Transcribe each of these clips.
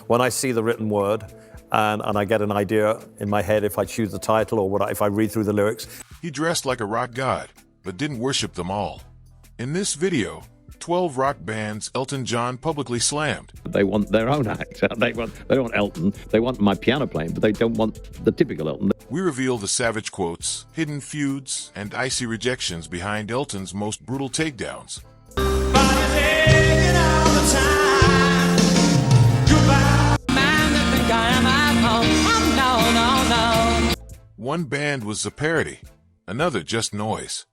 When I see the written word and I get an idea in my head if I choose the title or if I read through the lyrics. He dressed like a rock god, but didn't worship them all. In this video, 12 rock bands Elton John publicly slammed. They want their own act. They don't want Elton. They want my piano playing, but they don't want the typical Elton. We reveal the savage quotes, hidden feuds, and icy rejections behind Elton's most brutal takedowns. One band was a parody, another just noise.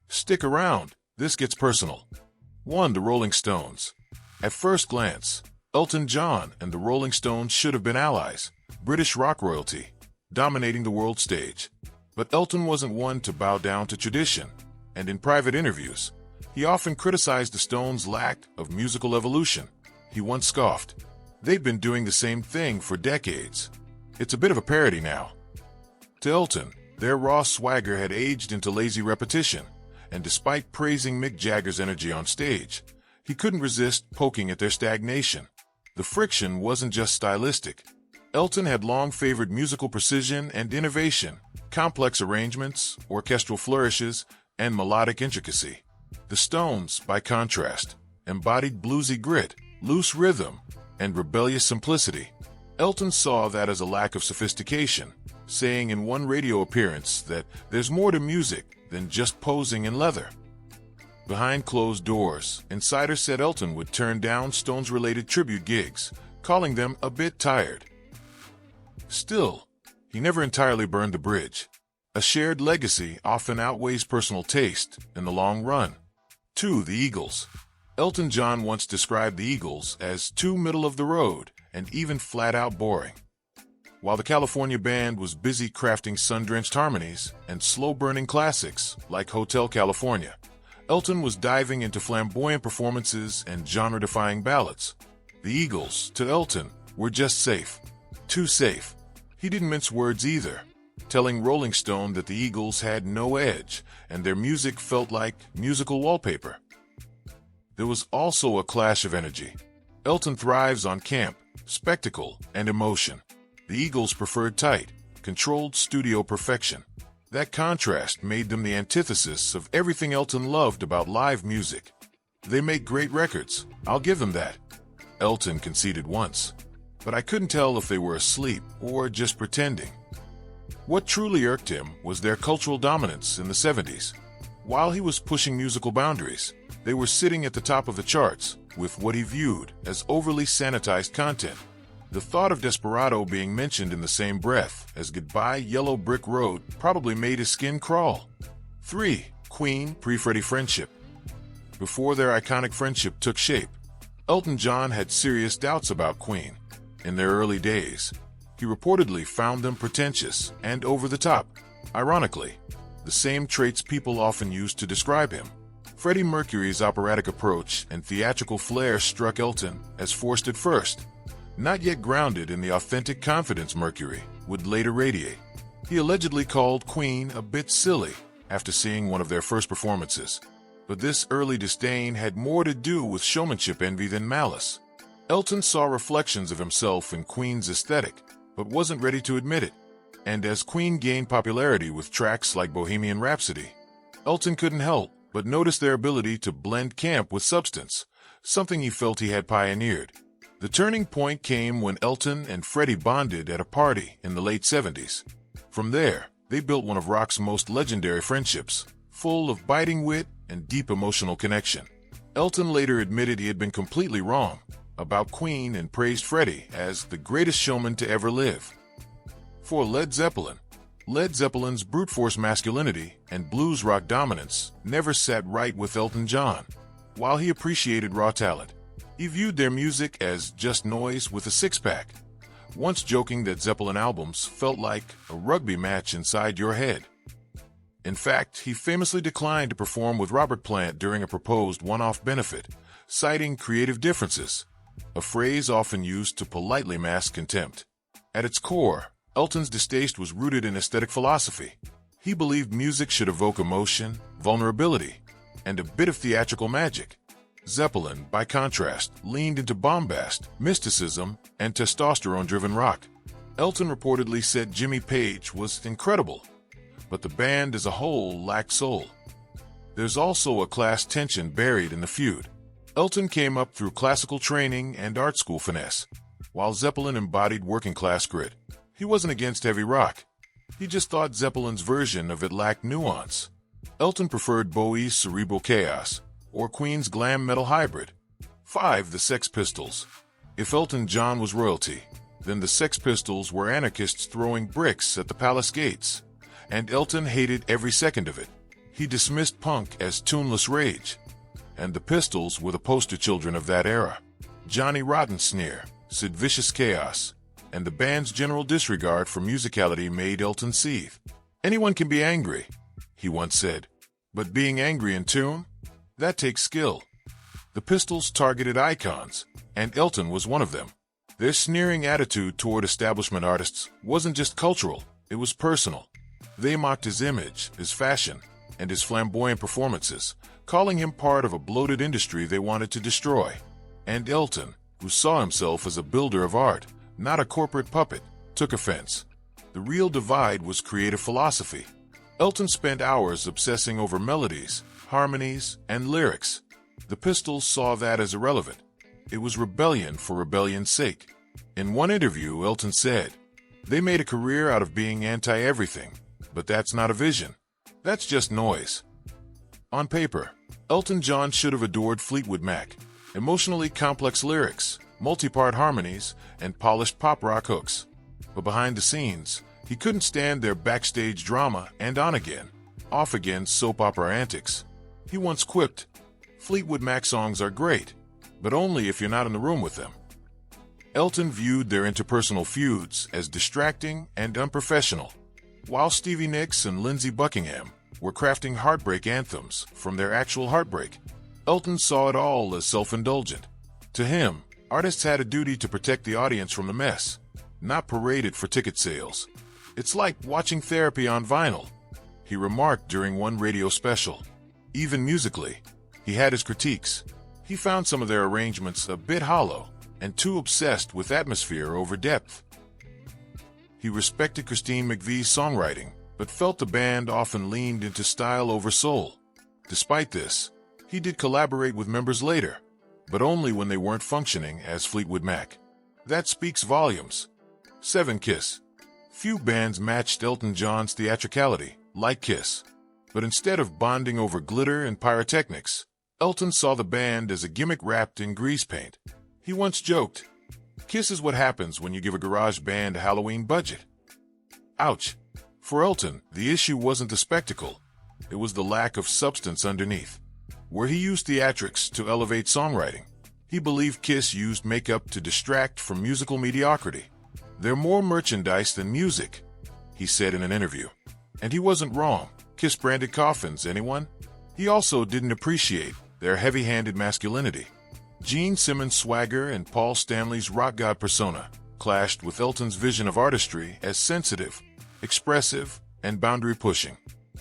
Stick around, this gets personal. 1. The Rolling Stones. At first glance, Elton John and the Rolling Stones should have been allies, British rock royalty, dominating the world stage. But Elton wasn't one to bow down to tradition, and in private interviews, he often criticized the Stones' lack of musical evolution. He once scoffed, "They've been doing the same thing for decades. It's a bit of a parody now." To Elton, their raw swagger had aged into lazy repetition, and despite praising Mick Jagger's energy on stage, he couldn't resist poking at their stagnation. The friction wasn't just stylistic. Elton had long favored musical precision and innovation, complex arrangements, orchestral flourishes, and melodic intricacy. The Stones, by contrast, embodied bluesy grit, loose rhythm, and rebellious simplicity. Elton saw that as a lack of sophistication, saying in one radio appearance that there's more to music than just posing in leather. Behind closed doors, insiders said Elton would turn down Stones-related tribute gigs, calling them a bit tired. Still, he never entirely burned the bridge. A shared legacy often outweighs personal taste in the long run. 2. The Eagles. Elton John once described the Eagles as too middle of the road and even flat-out boring. While the California band was busy crafting sun-drenched harmonies and slow-burning classics like Hotel California, Elton was diving into flamboyant performances and genre-defying ballads. The Eagles, to Elton, were just safe. Too safe. He didn't mince words either, telling Rolling Stone that the Eagles had no edge and their music felt like musical wallpaper. There was also a clash of energy. Elton thrives on camp, spectacle, and emotion. The Eagles preferred tight, controlled studio perfection. That contrast made them the antithesis of everything Elton loved about live music. "They make great records, I'll give them that," Elton conceded once. "But I couldn't tell if they were asleep or just pretending." What truly irked him was their cultural dominance in the 70s. While he was pushing musical boundaries, they were sitting at the top of the charts with what he viewed as overly sanitized content. The thought of Desperado being mentioned in the same breath as Goodbye Yellow Brick Road probably made his skin crawl. 3. Queen pre-Freddie friendship. Before their iconic friendship took shape, Elton John had serious doubts about Queen. In their early days, he reportedly found them pretentious and over the top. Ironically, the same traits people often use to describe him. Freddie Mercury's operatic approach and theatrical flair struck Elton as forced at first, not yet grounded in the authentic confidence Mercury would later radiate. He allegedly called Queen a bit silly after seeing one of their first performances. But this early disdain had more to do with showmanship envy than malice. Elton saw reflections of himself in Queen's aesthetic, but wasn't ready to admit it. And as Queen gained popularity with tracks like Bohemian Rhapsody, Elton couldn't help but notice their ability to blend camp with substance, something he felt he had pioneered. The turning point came when Elton and Freddie bonded at a party in the late 70s. From there, they built one of rock's most legendary friendships, full of biting wit and deep emotional connection. Elton later admitted he had been completely wrong about Queen and praised Freddie as the greatest showman to ever live. For Led Zeppelin's brute force masculinity and blues rock dominance never sat right with Elton John. While he appreciated raw talent, he viewed their music as just noise with a six-pack, once joking that Zeppelin albums felt like a rugby match inside your head. In fact, he famously declined to perform with Robert Plant during a proposed one-off benefit, citing creative differences, a phrase often used to politely mask contempt. At its core, Elton's distaste was rooted in aesthetic philosophy. He believed music should evoke emotion, vulnerability, and a bit of theatrical magic. Zeppelin, by contrast, leaned into bombast, mysticism, and testosterone-driven rock. Elton reportedly said Jimmy Page was incredible, but the band as a whole lacked soul. There's also a class tension buried in the feud. Elton came up through classical training and art school finesse, while Zeppelin embodied working-class grit. He wasn't against heavy rock. He just thought Zeppelin's version of it lacked nuance. Elton preferred Bowie's cerebral chaos, or Queen's glam metal hybrid. 5. The Sex Pistols. If Elton John was royalty, then the Sex Pistols were anarchists throwing bricks at the palace gates, and Elton hated every second of it. He dismissed punk as tuneless rage, and the Pistols were the poster children of that era. Johnny Rotten's sneer, Sid Vicious chaos, and the band's general disregard for musicality made Elton seethe. "Anyone can be angry," he once said, "but being angry in tune? That takes skill." The Pistols targeted icons, and Elton was one of them. Their sneering attitude toward establishment artists wasn't just cultural, it was personal. They mocked his image, his fashion, and his flamboyant performances, calling him part of a bloated industry they wanted to destroy. And Elton, who saw himself as a builder of art, not a corporate puppet, took offense. The real divide was creative philosophy. Elton spent hours obsessing over melodies, harmonies, and lyrics. The Pistols saw that as irrelevant. It was rebellion for rebellion's sake. In one interview, Elton said, "They made a career out of being anti-everything, but that's not a vision. That's just noise." On paper, Elton John should have adored Fleetwood Mac. Emotionally complex lyrics, multi-part harmonies, and polished pop rock hooks. But behind the scenes, he couldn't stand their backstage drama and on-again, off-again soap opera antics. He once quipped, "Fleetwood Mac songs are great, but only if you're not in the room with them." Elton viewed their interpersonal feuds as distracting and unprofessional, while Stevie Nicks and Lindsey Buckingham were crafting heartbreak anthems from their actual heartbreak. Elton saw it all as self-indulgent. To him, artists had a duty to protect the audience from the mess, not parade it for ticket sales. "It's like watching therapy on vinyl," he remarked during one radio special. Even musically, he had his critiques. He found some of their arrangements a bit hollow and too obsessed with atmosphere over depth. He respected Christine McVie's songwriting, but felt the band often leaned into style over soul. Despite this, he did collaborate with members later, but only when they weren't functioning as Fleetwood Mac. That speaks volumes. 7. Kiss. Few bands matched Elton John's theatricality, like Kiss. But instead of bonding over glitter and pyrotechnics, Elton saw the band as a gimmick wrapped in grease paint. He once joked, "Kiss is what happens when you give a garage band a Halloween budget." Ouch. For Elton, the issue wasn't the spectacle. It was the lack of substance underneath. Where he used theatrics to elevate songwriting, he believed Kiss used makeup to distract from musical mediocrity. "They're more merchandise than music," he said in an interview. And he wasn't wrong. Kiss branded coffins, anyone? He also didn't appreciate their heavy-handed masculinity. Gene Simmons' swagger and Paul Stanley's rock god persona clashed with Elton's vision of artistry as sensitive, expressive, and boundary-pushing.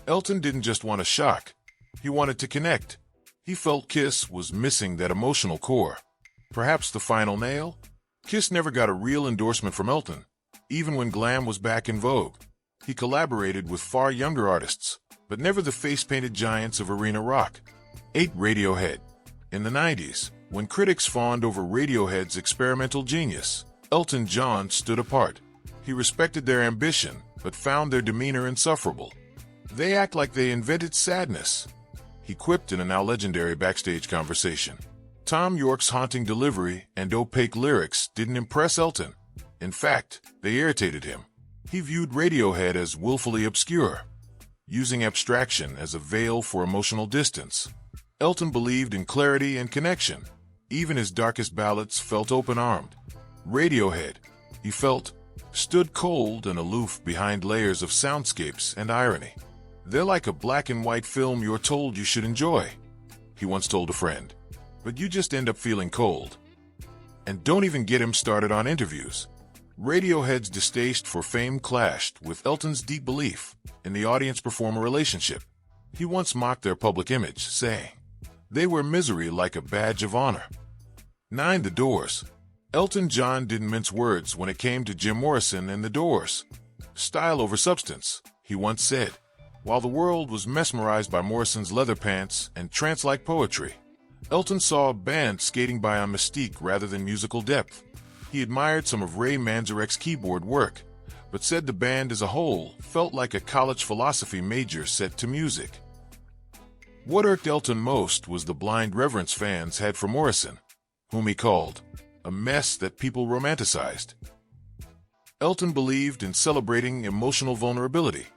Elton didn't just want to shock. He wanted to connect. He felt Kiss was missing that emotional core. Perhaps the final nail? Kiss never got a real endorsement from Elton, even when glam was back in vogue. He collaborated with far younger artists, but never the face-painted giants of arena rock. 8. Radiohead. In the 90s, when critics fawned over Radiohead's experimental genius, Elton John stood apart. He respected their ambition, but found their demeanor insufferable. "They act like they invented sadness," he quipped in a now legendary backstage conversation. Tom York's haunting delivery and opaque lyrics didn't impress Elton. In fact, they irritated him. He viewed Radiohead as willfully obscure, using abstraction as a veil for emotional distance. Elton believed in clarity and connection. Even his darkest ballads felt open-armed. Radiohead, he felt, stood cold and aloof behind layers of soundscapes and irony. "They're like a black-and-white film you're told you should enjoy," he once told a friend. "But you just end up feeling cold." And don't even get him started on interviews. Radiohead's distaste for fame clashed with Elton's deep belief in the audience-performer relationship. He once mocked their public image, saying, They wear misery like a badge of honor. 9. The Doors. Elton John didn't mince words when it came to Jim Morrison and the Doors. Style over substance, he once said. While the world was mesmerized by Morrison's leather pants and trance-like poetry, Elton saw a band skating by on mystique rather than musical depth. He admired some of Ray Manzarek's keyboard work, but said the band as a whole felt like a college philosophy major set to music. What irked Elton most was the blind reverence fans had for Morrison, whom he called a mess that people romanticized. Elton believed in celebrating emotional vulnerability,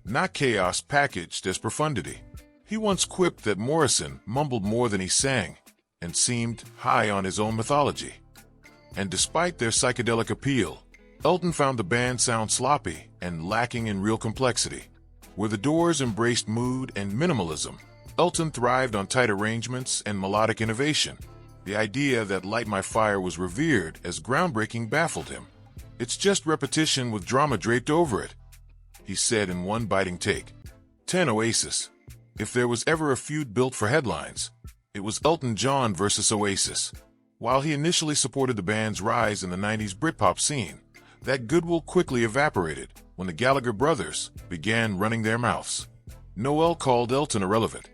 not chaos packaged as profundity. He once quipped that Morrison mumbled more than he sang and seemed high on his own mythology. And despite their psychedelic appeal, Elton found the band sound sloppy and lacking in real complexity. Where the Doors embraced mood and minimalism, Elton thrived on tight arrangements and melodic innovation. The idea that Light My Fire was revered as groundbreaking baffled him. It's just repetition with drama draped over it, he said in one biting take. 10. Oasis. If there was ever a feud built for headlines, it was Elton John versus Oasis. While he initially supported the band's rise in the 90s Britpop scene, that goodwill quickly evaporated when the Gallagher brothers began running their mouths. Noel called Elton irrelevant,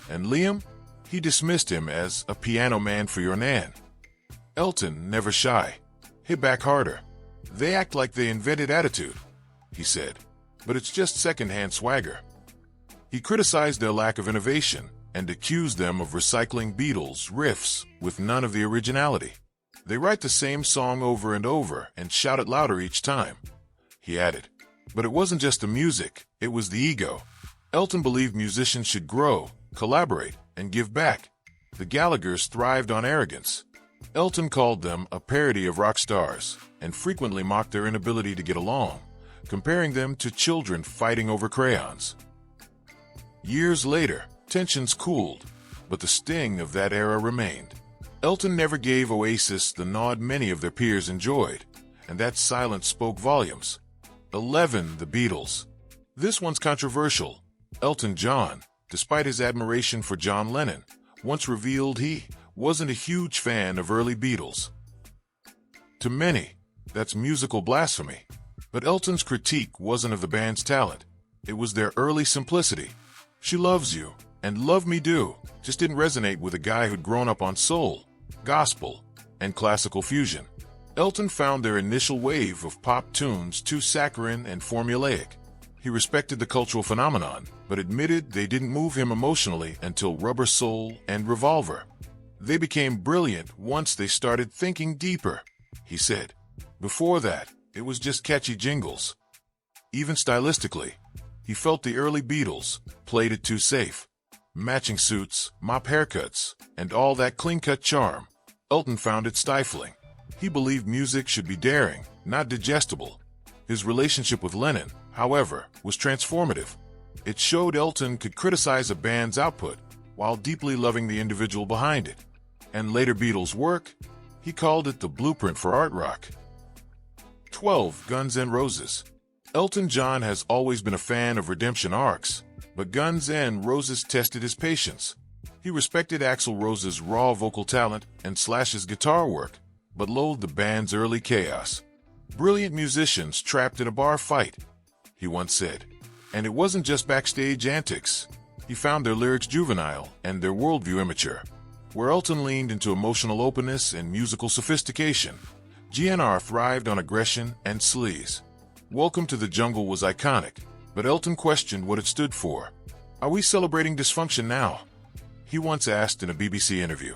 and Liam, he dismissed him as a piano man for your nan. Elton, never shy, hit back harder. They act like they invented attitude, he said, but it's just second-hand swagger. He criticized their lack of innovation and accused them of recycling Beatles riffs with none of the originality. They write the same song over and over and shout it louder each time, he added. But it wasn't just the music, it was the ego. Elton believed musicians should grow, collaborate, and give back. The Gallaghers thrived on arrogance. Elton called them a parody of rock stars and frequently mocked their inability to get along, comparing them to children fighting over crayons. Years later, tensions cooled, but the sting of that era remained. Elton never gave Oasis the nod many of their peers enjoyed, and that silence spoke volumes. 11. The Beatles. This one's controversial. Elton John, despite his admiration for John Lennon, once revealed he wasn't a huge fan of early Beatles. To many, that's musical blasphemy. But Elton's critique wasn't of the band's talent. It was their early simplicity. She Loves You and Love Me Do just didn't resonate with a guy who'd grown up on soul, gospel, and classical fusion. Elton found their initial wave of pop tunes too saccharine and formulaic. He respected the cultural phenomenon, but admitted they didn't move him emotionally until Rubber Soul and Revolver. They became brilliant once they started thinking deeper, he said. Before that, it was just catchy jingles. Even stylistically, he felt the early Beatles played it too safe. Matching suits, mop haircuts, and all that clean-cut charm. Elton found it stifling. He believed music should be daring, not digestible. His relationship with Lennon, however, was transformative. It showed Elton could criticize a band's output while deeply loving the individual behind it. And later Beatles' work, he called it the blueprint for art rock. 12. Guns N' Roses. Elton John has always been a fan of redemption arcs, but Guns N' Roses tested his patience. He respected Axl Rose's raw vocal talent and Slash's guitar work, but loathed the band's early chaos. Brilliant musicians trapped in a bar fight, he once said. And it wasn't just backstage antics. He found their lyrics juvenile and their worldview immature. Where Elton leaned into emotional openness and musical sophistication, GNR thrived on aggression and sleaze. Welcome to the Jungle was iconic, but Elton questioned what it stood for. Are we celebrating dysfunction now? He once asked in a BBC interview.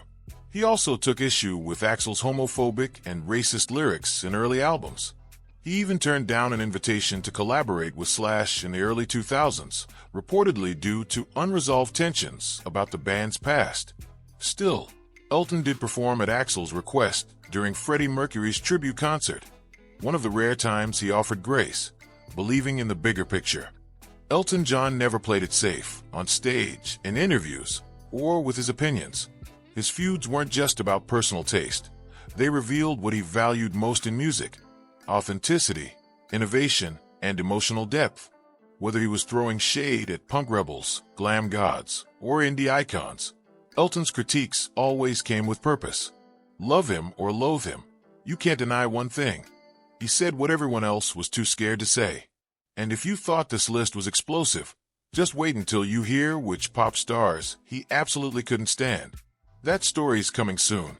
He also took issue with Axl's homophobic and racist lyrics in early albums. He even turned down an invitation to collaborate with Slash in the early 2000s, reportedly due to unresolved tensions about the band's past. Still, Elton did perform at Axl's request during Freddie Mercury's tribute concert, one of the rare times he offered grace, believing in the bigger picture. Elton John never played it safe, on stage, in interviews, or with his opinions. His feuds weren't just about personal taste. They revealed what he valued most in music: authenticity, innovation, and emotional depth. Whether he was throwing shade at punk rebels, glam gods, or indie icons, Elton's critiques always came with purpose. Love him or loathe him, you can't deny one thing. He said what everyone else was too scared to say. And if you thought this list was explosive, just wait until you hear which pop stars he absolutely couldn't stand. That story's coming soon.